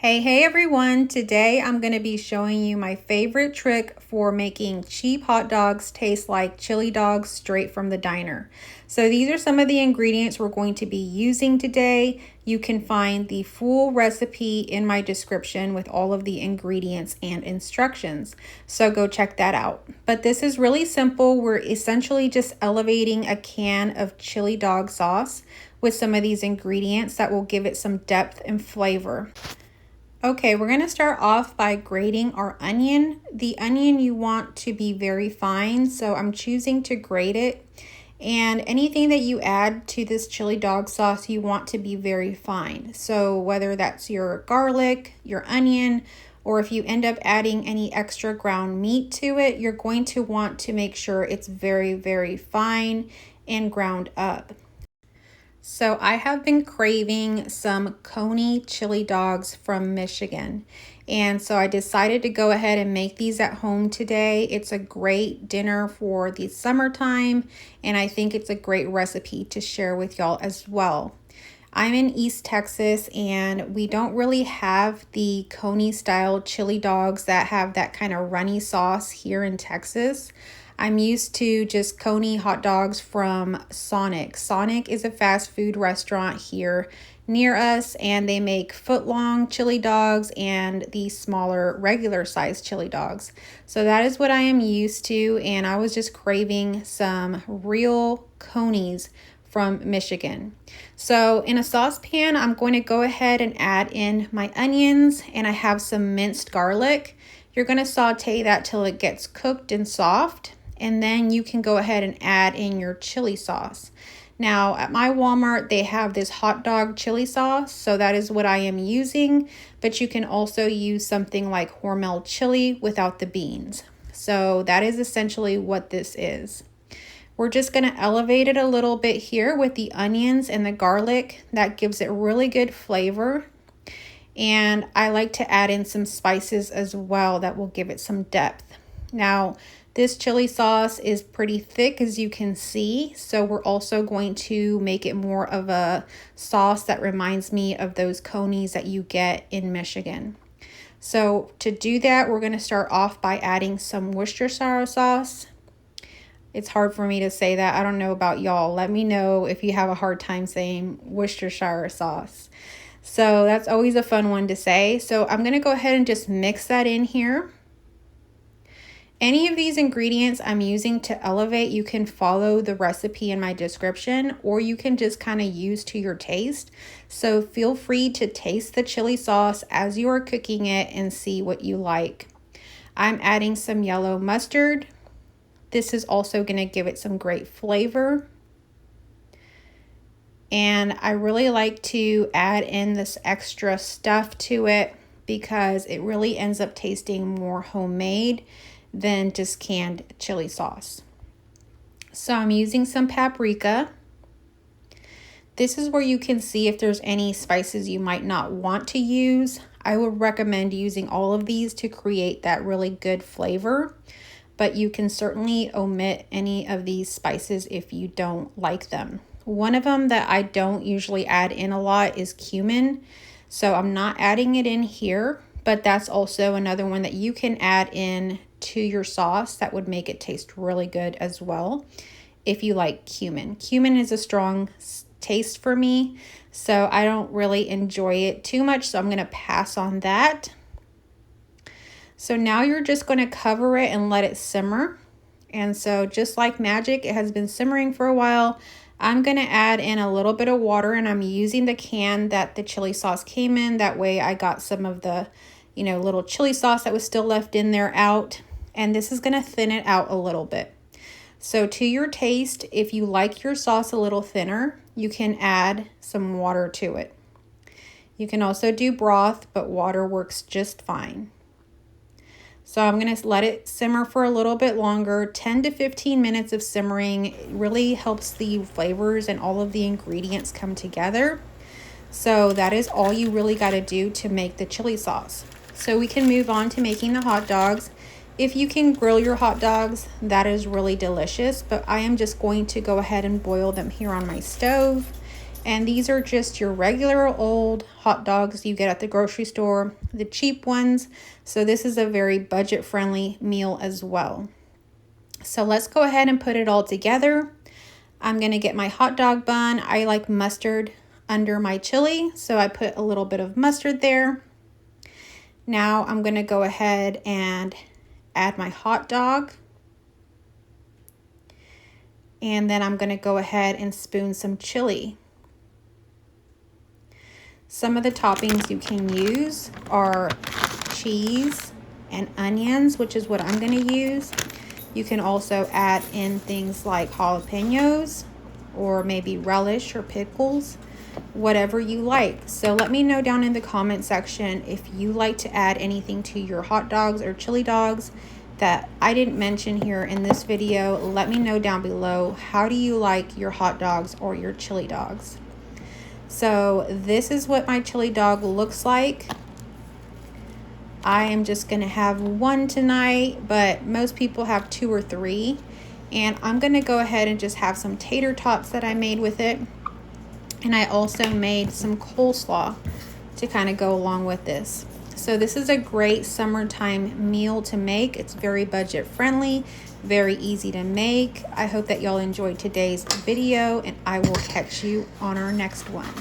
Hey everyone, today I'm going to be showing you my favorite trick for making cheap hot dogs taste like chili dogs straight from the diner. So these are some of the ingredients we're going to be using today. You can find the full recipe in my description with all of the ingredients and instructions. So go check that out. But this is really simple. We're essentially just elevating a can of chili dog sauce with some of these ingredients that will give it some depth and flavor. Okay, we're going to start off by grating our onion. The onion you want to be very fine, so I'm choosing to grate it. And anything that you add to this chili dog sauce, you want to be very fine. So whether that's your garlic, your onion, or if you end up adding any extra ground meat to it, you're going to want to make sure it's very, very fine and ground up. So I have been craving some coney chili dogs from Michigan. And so I decided to go ahead and make these at home today. It's a great dinner for the summertime, and I think it's a great recipe to share with y'all as well. I'm in East Texas, and we don't really have the coney style chili dogs that have that kind of runny sauce here in Texas. I'm used to just coney hot dogs from Sonic. Sonic is a fast food restaurant here near us, and they make foot-long chili dogs and the smaller regular size chili dogs. So that is what I am used to, and I was just craving some real conies from Michigan. So in a saucepan, I'm going to go ahead and add in my onions, and I have some minced garlic. You're going to saute that till it gets cooked and soft. And then you can go ahead and add in your chili sauce. Now at my Walmart, they have this hot dog chili sauce, so that is what I am using, but you can also use something like Hormel chili without the beans. So that is essentially what this is. We're just going to elevate it a little bit here with the onions and the garlic. That gives it really good flavor. And I like to add in some spices as well that will give it some depth. Now, this chili sauce is pretty thick, as you can see, so we're also going to make it more of a sauce that reminds me of those conies that you get in Michigan. So to do that, we're going to start off by adding some Worcestershire sauce. It's hard for me to say that. I don't know about y'all. Let me know if you have a hard time saying Worcestershire sauce. So that's always a fun one to say. So I'm going to go ahead and just mix that in here. Any of these ingredients I'm using to elevate, you can follow the recipe in my description, or you can just kind of use to your taste. So feel free to taste the chili sauce as you are cooking it and see what you like. I'm adding some yellow mustard. This is also going to give it some great flavor. And I really like to add in this extra stuff to it because it really ends up tasting more homemade than just canned chili sauce. So I'm using some paprika. This is where you can see if there's any spices you might not want to use. I would recommend using all of these to create that really good flavor, but you can certainly omit any of these spices if you don't like them. One of them that I don't usually add in a lot is cumin, so I'm not adding it in here, but that's also another one that you can add in to your sauce that would make it taste really good as well if you like cumin. Cumin is a strong taste for me, so I don't really enjoy it too much, so I'm going to pass on that. So now you're just going to cover it and let it simmer. And so just like magic, it has been simmering for a while. I'm going to add in a little bit of water, and I'm using the can that the chili sauce came in. That way I got some of the little chili sauce that was still left in there out. And this is going to thin it out a little bit. So to your taste, if you like your sauce a little thinner, you can add some water to it. You can also do broth, but water works just fine. So I'm going to let it simmer for a little bit longer. 10 to 15 minutes of simmering really helps the flavors and all of the ingredients come together. So that is all you really got to do to make the chili sauce. So we can move on to making the hot dogs. If you can grill your hot dogs, that is really delicious, but I am just going to go ahead and boil them here on my stove. And these are just your regular old hot dogs you get at the grocery store, the cheap ones. So this is a very budget-friendly meal as well. So let's go ahead and put it all together. I'm gonna get my hot dog bun. I like mustard under my chili, so I put a little bit of mustard there. Now I'm gonna go ahead and add my hot dog. And then I'm gonna go ahead and spoon some chili. Some of the toppings you can use are cheese and onions, which is what I'm gonna use. You can also add in things like jalapenos or maybe relish or pickles, whatever you like. So let me know down in the comment section if you like to add anything to your hot dogs or chili dogs that I didn't mention here in this video. Let me know down below, how do you like your hot dogs or your chili dogs? So this is what my chili dog looks like. I am just gonna have one tonight, but most people have 2 or 3. And I'm gonna go ahead and just have some tater tots that I made with it. And I also made some coleslaw to kind of go along with this. So this is a great summertime meal to make. It's very budget friendly, very easy to make. I hope that y'all enjoyed today's video, and I will catch you on our next one.